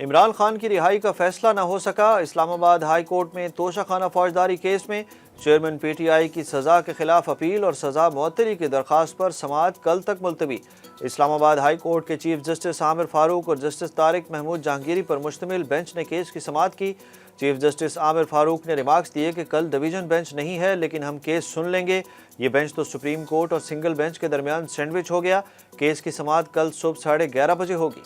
عمران خان کی رہائی کا فیصلہ نہ ہو سکا، اسلام آباد ہائی کورٹ میں توشہ خانہ فوجداری کیس میں چیئرمین پی ٹی آئی کی سزا کے خلاف اپیل اور سزا معطلی کی درخواست پر سماعت کل تک ملتوی۔ اسلام آباد ہائی کورٹ کے چیف جسٹس عامر فاروق اور جسٹس طارق محمود جہانگیری پر مشتمل بینچ نے کیس کی سماعت کی۔ چیف جسٹس عامر فاروق نے ریمارکس دیے کہ کل ڈویژن بینچ نہیں ہے لیکن ہم کیس سن لیں گے۔ یہ بینچ تو سپریم کورٹ اور سنگل بینچ کے درمیان سینڈوچ ہو گیا۔ کیس کی سماعت کل صبح 11:30 بجے ہوگی۔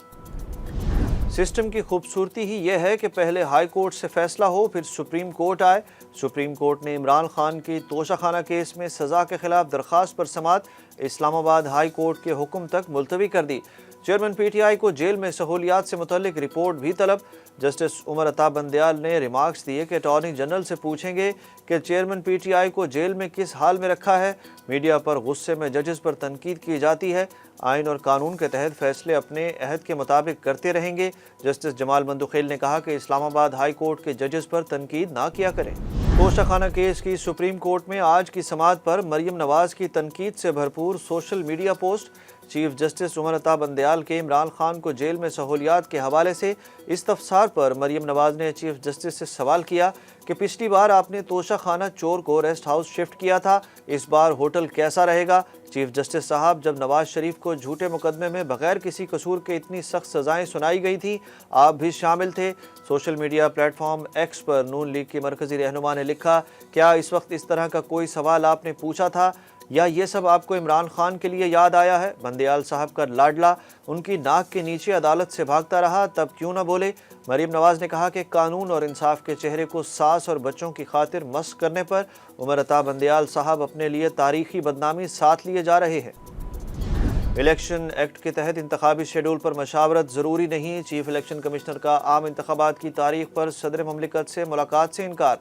سسٹم کی خوبصورتی ہی یہ ہے کہ پہلے ہائی کورٹ سے فیصلہ ہو پھر سپریم کورٹ آئے۔ سپریم کورٹ نے عمران خان کی توشہ خانہ کیس میں سزا کے خلاف درخواست پر سماعت اسلام آباد ہائی کورٹ کے حکم تک ملتوی کر دی۔ چیئرمین پی ٹی آئی کو جیل میں سہولیات سے متعلق رپورٹ بھی طلب۔ جسٹس عمر عطا بندیال نے ریمارکس دیے کہ اٹارنی جنرل سے پوچھیں گے کہ چیئرمین پی ٹی آئی کو جیل میں کس حال میں رکھا ہے۔ میڈیا پر غصے میں ججز پر تنقید کی جاتی ہے۔ آئین اور قانون کے تحت فیصلے اپنے عہد کے مطابق کرتے رہیں گے۔ جسٹس جمال مندوخیل نے کہا کہ اسلام آباد ہائی کورٹ کے ججز پر تنقید نہ کیا کریں۔ توشہ خانہ کیس کی سپریم کورٹ میں آج کی سماعت پر مریم نواز کی تنقید سے بھرپور social media post. Chief justice Umar Ata Bandial کے عمران خان کو جیل میں سہولیات کے حوالے سے استفسار پر مریم نواز نے چیف جسٹس سے سوال کیا کہ پچھلی بار آپ نے توشہ خانہ چور کو ریسٹ ہاؤس شفٹ کیا تھا، اس بار ہوٹل کیسا رہے گا؟ چیف جسٹس صاحب، جب نواز شریف کو جھوٹے مقدمے میں بغیر کسی قصور کے اتنی سخت سزائیں سنائی گئی تھیں، آپ بھی شامل تھے۔ Social media platform X پر نون لیگ کی مرکزی رہنما نے لکھا، کیا اس وقت اس طرح کا کوئی سوال آپ نے پوچھا تھا یا یہ سب آپ کو عمران خان کے لیے یاد آیا ہے؟ بندیال صاحب کا لاڈلا ان کی ناک کے نیچے عدالت سے بھاگتا رہا، تب کیوں نہ بولے؟ مریم نواز نے کہا کہ قانون اور انصاف کے چہرے کو ساس اور بچوں کی خاطر مسخ کرنے پر عمر عطا بندیال صاحب اپنے لیے تاریخی بدنامی ساتھ لیے جا رہے ہیں۔ الیکشن ایکٹ کے تحت انتخابی شیڈول پر مشاورت ضروری نہیں، چیف الیکشن کمشنر کا عام انتخابات کی تاریخ پر صدر مملکت سے ملاقات سے انکار۔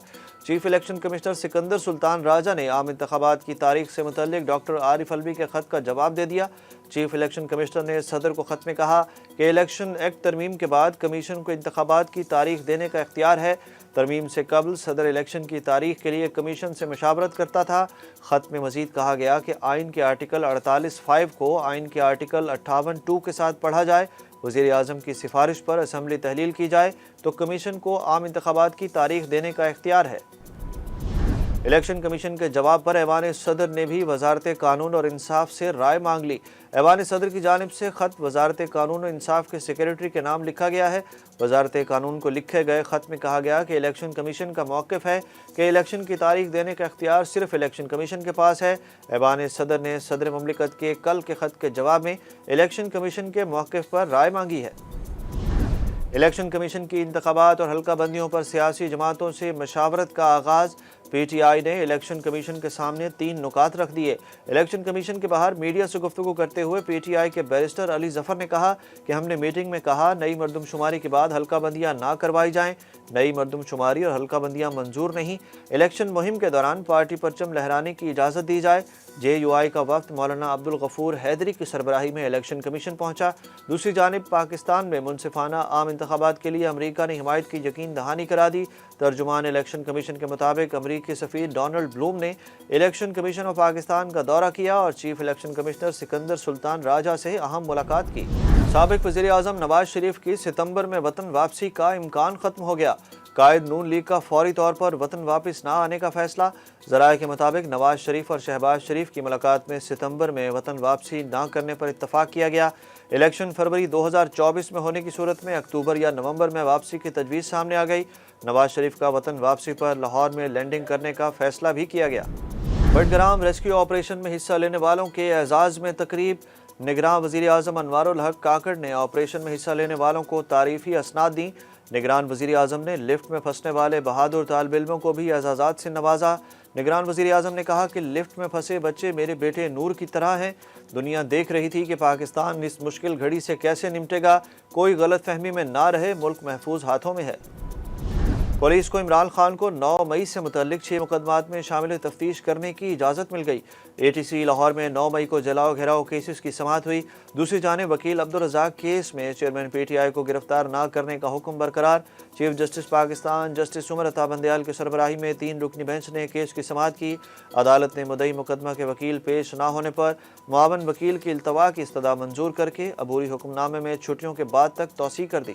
چیف الیکشن کمشنر سکندر سلطان راجہ نے عام انتخابات کی تاریخ سے متعلق ڈاکٹر عارف الوی کے خط کا جواب دے دیا۔ چیف الیکشن کمشنر نے صدر کو خط میں کہا کہ الیکشن ایکٹ ترمیم کے بعد کمیشن کو انتخابات کی تاریخ دینے کا اختیار ہے۔ ترمیم سے قبل صدر الیکشن کی تاریخ کے لیے کمیشن سے مشاورت کرتا تھا۔ خط میں مزید کہا گیا کہ آئین کے آرٹیکل 48(5) کو آئین کے آرٹیکل 58(2) کے ساتھ پڑھا جائے، وزیر اعظم کی سفارش پر اسمبلی تحلیل کی جائے تو کمیشن کو عام انتخابات کی تاریخ دینے کا اختیار ہے۔ الیکشن کمیشن کے جواب پر ایوان صدر نے بھی وزارت قانون اور انصاف سے رائے مانگ لی۔ ایوان صدر کی جانب سے خط وزارت قانون و انصاف کے سیکریٹری کے نام لکھا گیا ہے۔ وزارت قانون کو لکھے گئے خط میں کہا گیا کہ الیکشن کمیشن کا موقف ہے کہ الیکشن کی تاریخ دینے کا اختیار صرف الیکشن کمیشن کے پاس ہے۔ ایوان صدر نے صدر مملکت کے کل کے خط کے جواب میں الیکشن کمیشن کے موقف پر رائے مانگی ہے۔ الیکشن کمیشن کی انتخابات اور حلقہ بندیوں پر سیاسی جماعتوں سے مشاورت کا آغاز۔ پی ٹی آئی نے الیکشن کمیشن کے سامنے 3 نکات رکھ دیے۔ الیکشن کمیشن کے باہر میڈیا سے گفتگو کرتے ہوئے پی ٹی آئی کے بیرسٹر علی ظفر نے کہا کہ ہم نے میٹنگ میں کہا نئی مردم شماری کے بعد حلقہ بندیاں نہ کروائی جائیں، نئی مردم شماری اور حلقہ بندیاں منظور نہیں۔ الیکشن مہم کے دوران پارٹی پرچم لہرانے کی اجازت دی جائے۔ جے یو آئی کا وفد مولانا عبدالغفور حیدری کی سربراہی میں الیکشن کمیشن پہنچا۔ دوسری جانب پاکستان میں منصفانہ عام انتخابات کے لیے امریکہ نے حمایت کی یقین دہانی کرا دی۔ ترجمان الیکشن کمیشن کے مطابق امریکی سفیر ڈونلڈ بلوم نے الیکشن کمیشن آف پاکستان کا دورہ کیا اور چیف الیکشن کمشنر سکندر سلطان راجہ سے اہم ملاقات کی۔ سابق وزیر اعظم نواز شریف کی ستمبر میں وطن واپسی کا امکان ختم ہو گیا۔ قائد نون لیگ کا فوری طور پر وطن واپس نہ آنے کا فیصلہ۔ ذرائع کے مطابق نواز شریف اور شہباز شریف کی ملاقات میں ستمبر میں وطن واپسی نہ کرنے پر اتفاق کیا گیا۔ الیکشن فروری 2024 میں ہونے کی صورت میں اکتوبر یا نومبر میں واپسی کی تجویز سامنے آ گئی۔ نواز شریف کا وطن واپسی پر لاہور میں لینڈنگ کرنے کا فیصلہ بھی کیا گیا۔ بٹگرام ریسکیو آپریشن میں حصہ لینے والوں کے اعزاز میں تقریب۔ نگراں وزیر اعظم انوار الحق کاکڑ نے آپریشن میں حصہ لینے والوں کو تعریفی اسناد دیں۔ نگران وزیر اعظم نے لفٹ میں پھنسنے والے بہادر طالب علموں کو بھی اعزازات سے نوازا۔ نگران وزیر اعظم نے کہا کہ لفٹ میں پھنسے بچے میرے بیٹے نور کی طرح ہیں۔ دنیا دیکھ رہی تھی کہ پاکستان اس مشکل گھڑی سے کیسے نمٹے گا۔ کوئی غلط فہمی میں نہ رہے، ملک محفوظ ہاتھوں میں ہے۔ پولیس کو عمران خان کو 9 مئی سے متعلق 6 مقدمات میں شامل تفتیش کرنے کی اجازت مل گئی۔ اے ٹی سی لاہور میں 9 مئی کو جلاؤ گھیراؤ کیسز کی سماعت ہوئی۔ دوسری جانب وکیل عبدالرزاق کیس میں چیئرمین پی ٹی آئی کو گرفتار نہ کرنے کا حکم برقرار۔ Chief justice Pakistan justice Umar Ata Bandial کی سربراہی میں 3 رکنی بینچ نے کیس کی سماعت کی۔ عدالت نے مدعی مقدمہ کے وکیل پیش نہ ہونے پر معاون وکیل کی التوا کی استدعا منظور کر کے عبوری حکم نامے میں چھٹیوں کے بعد تک توسیع کر دی۔